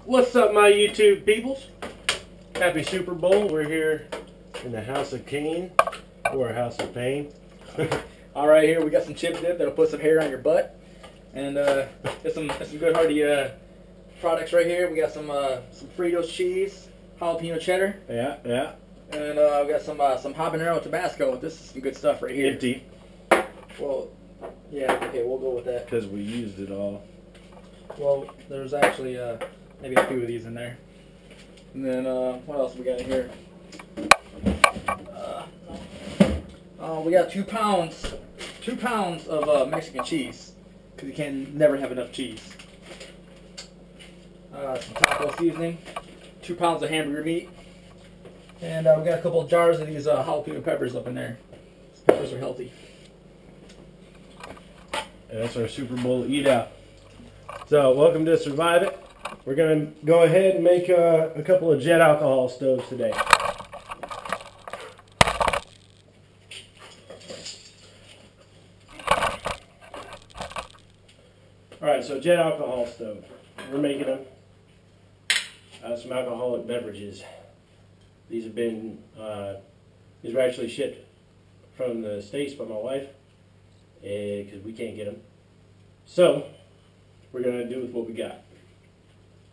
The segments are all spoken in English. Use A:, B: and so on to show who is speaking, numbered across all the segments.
A: What's up, my YouTube peoples? Happy Super Bowl. We're here in the House of Cain, or House of Pain.
B: All right, here we got some chip dip that'll put some hair on your butt, and there's some good hearty products right here. We got some Fritos cheese, jalapeno cheddar.
A: Yeah.
B: And we got some habanero Tabasco. This is some good stuff right here.
A: Empty.
B: Well, yeah. Okay, we'll go with that.
A: Because we used it all.
B: Well, there's actually maybe a few of these in there. And then what else we got in here? We got 2 pounds of Mexican cheese, because you can never have enough cheese. Some taco seasoning, 2 pounds of hamburger meat, and we got a couple of jars of these jalapeno peppers up in there. These peppers are healthy.
A: And that's our Super Bowl eat out. So, welcome to Survive It. We're going to go ahead and make a couple of jet alcohol stoves today. Alright, so jet alcohol stove. We're making them some alcoholic beverages. These have been, these were actually shipped from the States by my wife, because we can't get them. So, we're going to do with what we got.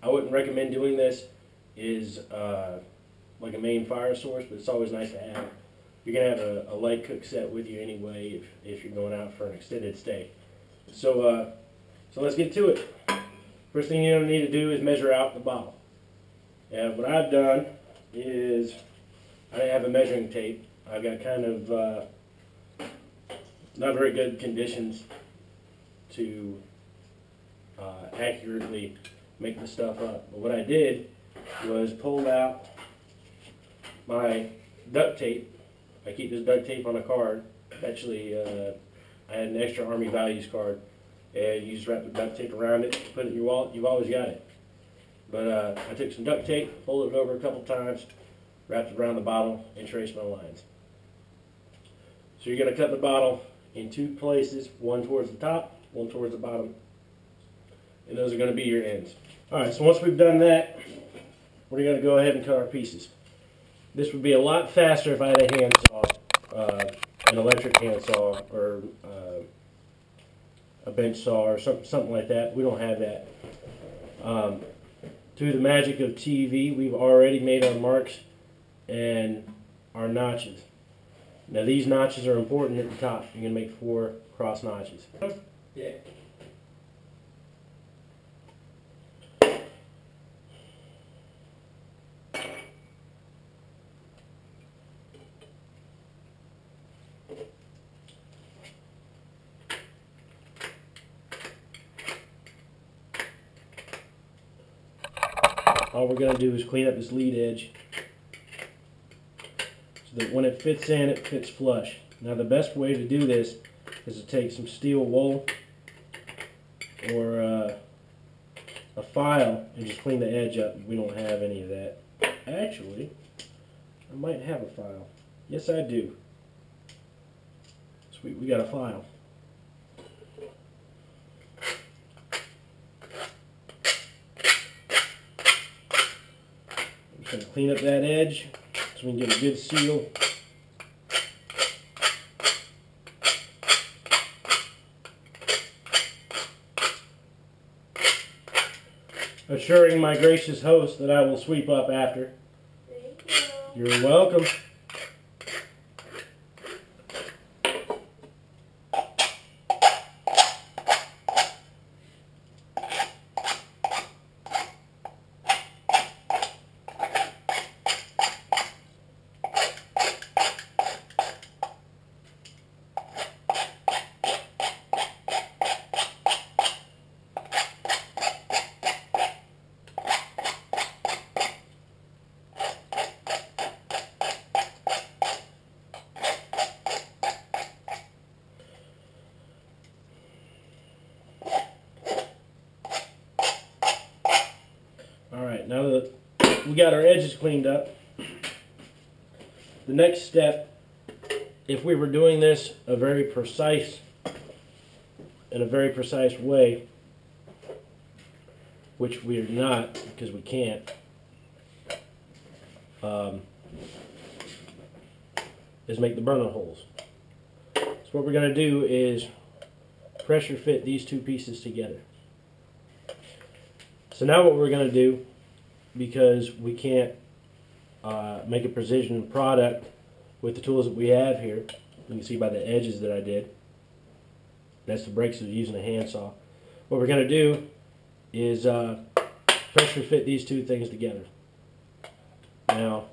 A: I wouldn't recommend doing this is like a main fire source, but it's always nice to have. You're going to have a light cook set with you anyway if you're going out for an extended stay. So let's get to it. First thing you're going to need to do is measure out the bottle. And what I've done is I have a measuring tape. I've got kind of not very good conditions to accurately make the stuff up. But what I did was pulled out my duct tape. I keep this duct tape on a card. Actually, I had an extra Army values card. And you just wrap the duct tape around it, put it in your wallet, you've always got it. But I took some duct tape, folded it over a couple times, wrapped it around the bottle, and traced my lines. So you're going to cut the bottle in 2 places, one towards the top, one towards the bottom. And those are going to be your ends. Alright, so once we've done that, we're going to go ahead and cut our pieces. This would be a lot faster if I had a handsaw, an electric handsaw, or a bench saw or something like that. We don't have that. Through the magic of TV, we've already made our marks and our notches. Now these notches are important at the top. You're going to make 4 cross notches.
B: Yeah.
A: All we're going to do is clean up this lead edge so that when it fits in, it fits flush. Now the best way to do this is to take some steel wool or a file and just clean the edge up. We don't have any of that. Actually, I might have a file. Yes, I do. Sweet, we got a file. Going to clean up that edge so we can get a good seal. Assuring my gracious host that I will sweep up after.
C: Thank you.
A: You're welcome. Alright, now that we got our edges cleaned up, the next step, if we were doing this in a very precise way, which we're not because we can't, is make the burner holes. So what we're going to do is pressure fit these two pieces together. So now what we're going to do, because we can't make a precision product with the tools that we have here, you can see by the edges that I did, that's the breaks of using a handsaw. What we're going to do is pressure fit these two things together. Now,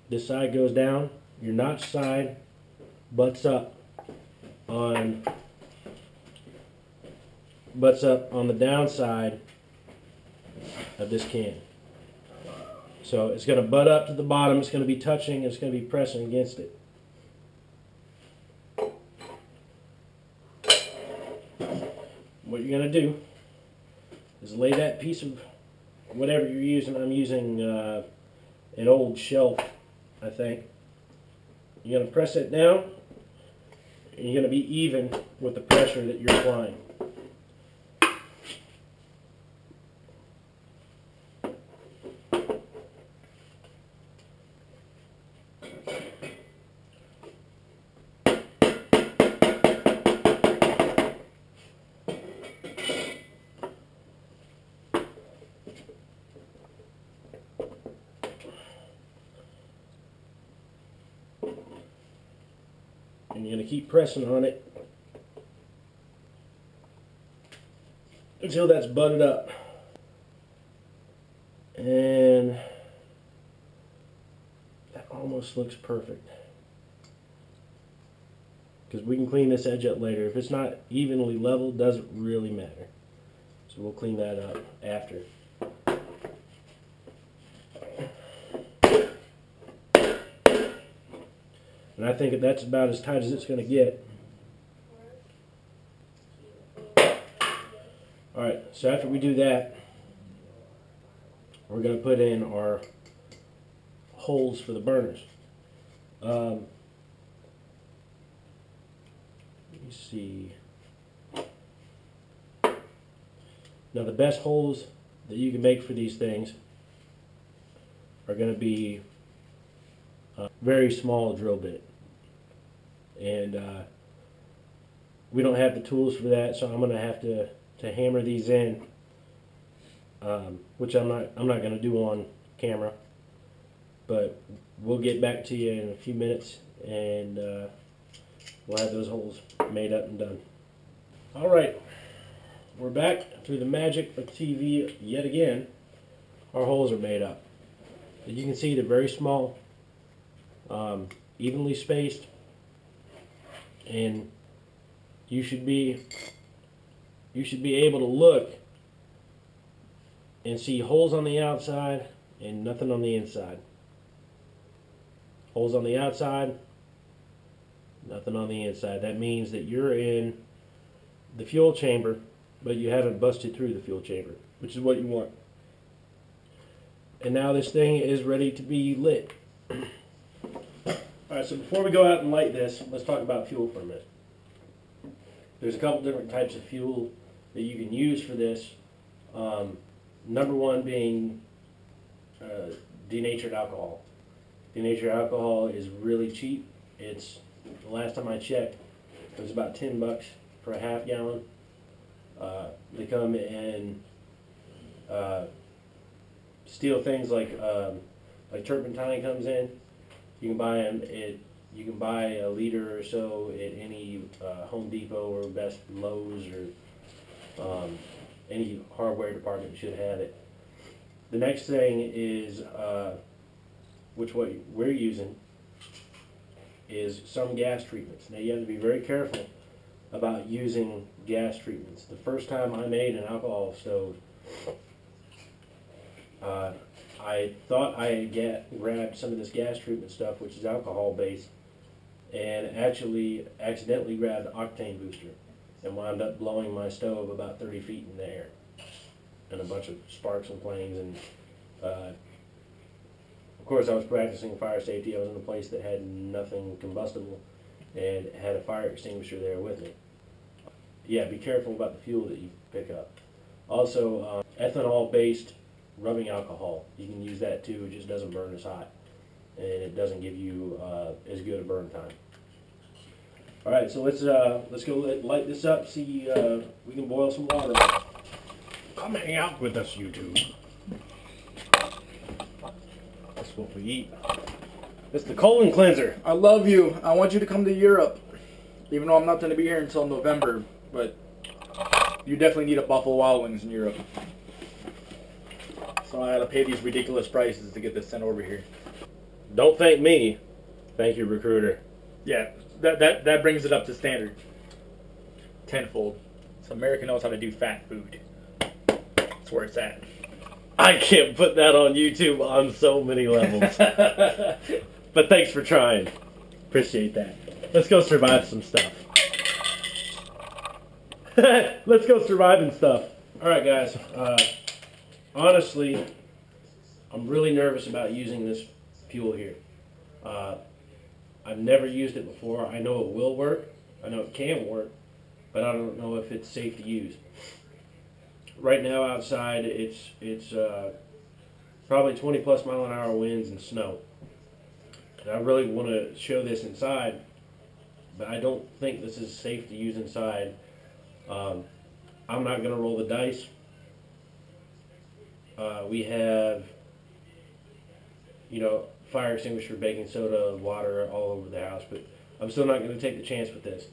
A: this side goes down, your notch side butts up on the downside of this can. So it's going to butt up to the bottom, it's going to be touching, it's going to be pressing against it. What you're going to do is lay that piece of whatever you're using. I'm using an old shelf, I think. You're going to press it down, and you're going to be even with the pressure that you're applying. And you're going to keep pressing on it until that's butted up. And that almost looks perfect. Because we can clean this edge up later. If it's not evenly level, it doesn't really matter. So we'll clean that up after. And I think that's about as tight as it's going to get. Alright, so after we do that, we're going to put in our holes for the burners. Let me see. Now the best holes that you can make for these things are going to be a very small drill bit. And we don't have the tools for that, so I'm going to have to hammer these in, which I'm not going to do on camera. But we'll get back to you in a few minutes, and we'll have those holes made up and done. All right, we're back through the magic of TV yet again. Our holes are made up. As you can see, they're very small, evenly spaced, and you should be able to look and see holes on the outside and nothing on the inside. Holes on the outside, nothing on the inside. That means that you're in the fuel chamber, but you haven't busted through the fuel chamber, which is what you want. And now this thing is ready to be lit. Alright, so before we go out and light this, let's talk about fuel for a minute. There's a couple different types of fuel that you can use for this. Number one being denatured alcohol. Denatured alcohol is really cheap. It's, the last time I checked, it was about $10 for a half gallon. They come in steel things like turpentine comes in. You can buy them. You can buy a liter or so at any Home Depot or Best Lowe's or any hardware department should have it. The next thing is, which what we're using, is some gas treatments. Now you have to be very careful about using gas treatments. The first time I made an alcohol stove, I thought I had grabbed some of this gas treatment stuff, which is alcohol based, and actually accidentally grabbed octane booster and wound up blowing my stove about 30 feet in the air, and a bunch of sparks and flames. And of course I was practicing fire safety. I was in a place that had nothing combustible and had a fire extinguisher there with me. Yeah, be careful about the fuel that you pick up. Also, ethanol-based rubbing alcohol. You can use that too. It just doesn't burn as hot, and it doesn't give you as good a burn time. All right, so let's go light this up. See, we can boil some water. Come hang out with us, YouTube. That's what we eat. It's the colon cleanser.
B: I love you. I want you to come to Europe. Even though I'm not going to be here until November, but you definitely need a Buffalo Wild Wings in Europe. So I gotta pay these ridiculous prices to get this sent over here.
A: Don't thank me. Thank you, recruiter.
B: Yeah, that brings it up to standard. Tenfold. So America knows how to do fat food. That's where it's at.
A: I can't put that on YouTube on so many levels. But thanks for trying. Appreciate that. Let's go survive some stuff. Let's go surviving stuff. Alright guys, honestly, I'm really nervous about using this fuel here. I've never used it before. I know it will work. I know it can work, but I don't know if it's safe to use. Right now outside, it's probably 20 plus mile an hour winds and snow. And I really want to show this inside, but I don't think this is safe to use inside. I'm not going to roll the dice. We have, fire extinguisher, baking soda, water all over the house, but I'm still not going to take the chance with this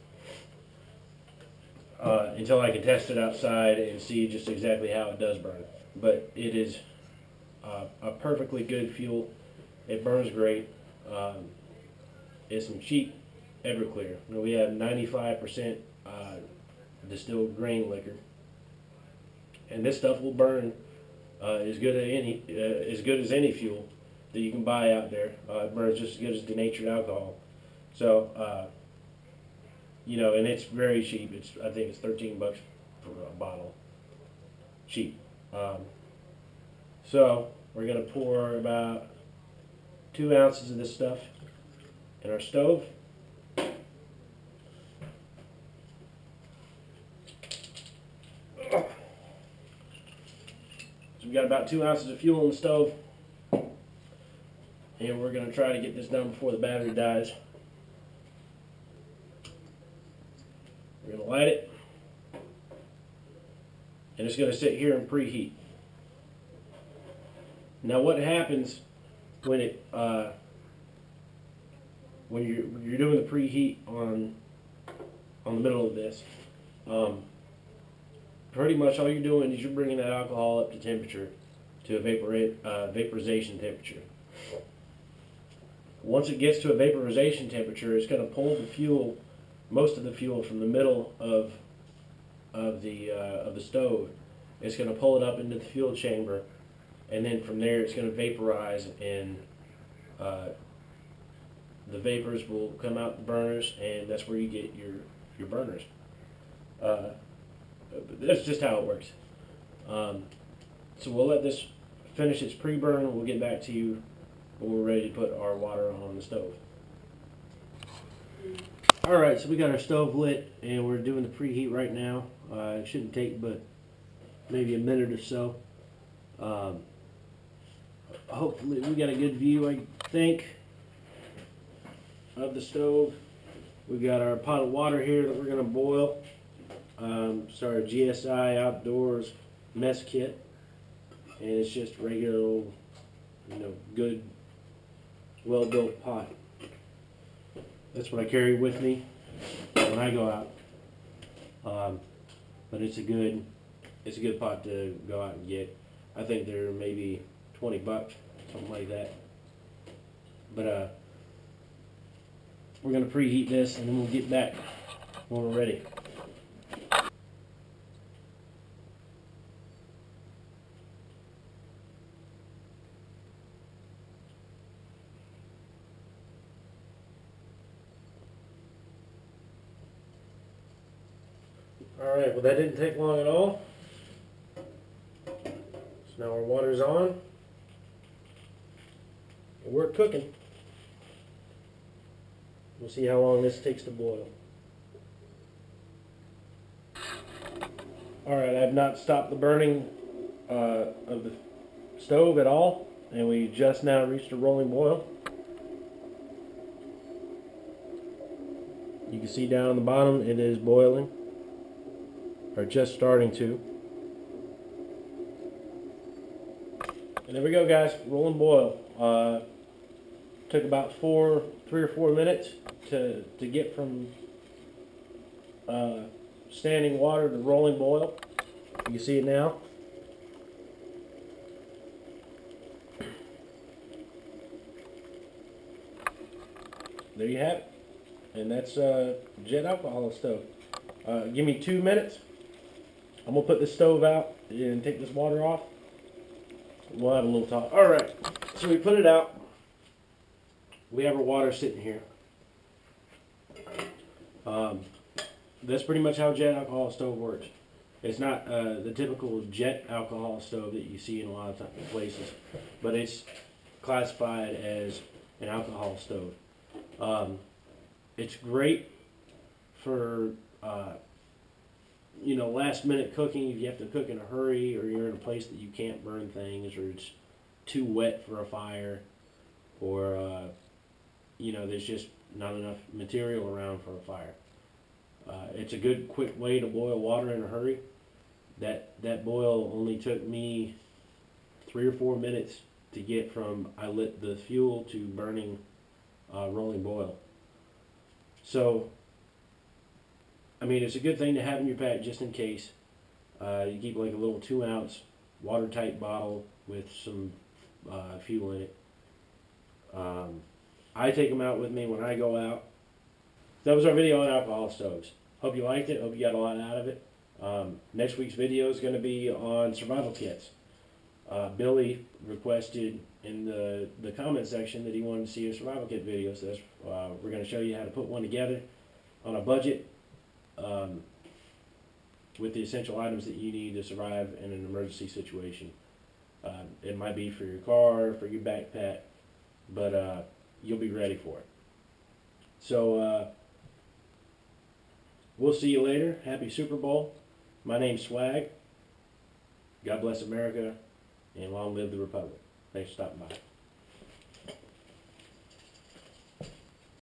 A: until I can test it outside and see just exactly how it does burn. But it is a perfectly good fuel. It burns great. It's some cheap Everclear. We have 95% distilled grain liquor, and this stuff will burn as good as any fuel that you can buy out there. It burns just as good as denatured alcohol. So, and it's very cheap. I think it's $13 for a bottle. Cheap. So we're gonna pour about 2 ounces of this stuff in our stove. So we got about 2 ounces of fuel in the stove, and we're going to try to get this done before the battery dies. We're going to light it, and it's going to sit here and preheat. Now, what happens when when you're doing the preheat on the middle of this? Pretty much all you're doing is you're bringing that alcohol up to temperature, to a vaporization temperature. Once it gets to a vaporization temperature, it's going to pull the fuel, most of the fuel, from the middle of the stove. It's going to pull it up into the fuel chamber, and then from there it's going to vaporize, and the vapors will come out the burners, and that's where you get your burners. That's just how it works. So we'll let this finish its pre-burn. We'll get back to you when we're ready to put our water on the stove. Alright, so we got our stove lit and we're doing the preheat right now. It shouldn't take but maybe a minute or so. Hopefully we got a good view, I think, of the stove. We got our pot of water here that we're going to boil. It's our GSI Outdoors mess kit, and it's just regular old, good, well-built pot. That's what I carry with me when I go out. But it's a good pot to go out and get. I think they're maybe $20, something like that. But we're gonna preheat this, and then we'll get back when we're ready. Alright, well that didn't take long at all. So now our water's on. And we're cooking. We'll see how long this takes to boil. Alright, I've not stopped the burning of the stove at all, and we just now reached a rolling boil. You can see down on the bottom it is boiling, or just starting to. And there we go, guys, rolling boil. Took about 3 or 4 minutes to get from standing water to rolling boil. You can see it now. There you have it. And that's jet alcohol stove. Give me 2 minutes. I'm gonna put the stove out and take this water off. We'll have a little talk. Alright, so we put it out. We have our water sitting here. That's pretty much how jet alcohol stove works. It's not the typical jet alcohol stove that you see in a lot of places, but it's classified as an alcohol stove. It's great for last minute cooking if you have to cook in a hurry, or you're in a place that you can't burn things, or it's too wet for a fire, or there's just not enough material around for a fire. It's a good quick way to boil water in a hurry. That boil only took me 3 or 4 minutes to get from I lit the fuel to burning rolling boil. So, I mean, it's a good thing to have in your pack just in case. You keep like a little 2-ounce watertight bottle with some fuel in it. I take them out with me when I go out. That was our video on alcohol stoves. Hope you liked it. Hope you got a lot out of it. Next week's video is going to be on survival kits. Billy requested in the comment section that he wanted to see a survival kit video, so we're going to show you how to put one together on a budget with the essential items that you need to survive in an emergency situation. It might be for your car, for your backpack, but you'll be ready for it. So we'll see you later. Happy Super Bowl. My name's Swag. God bless America, and long live the Republic. Thanks for stopping by.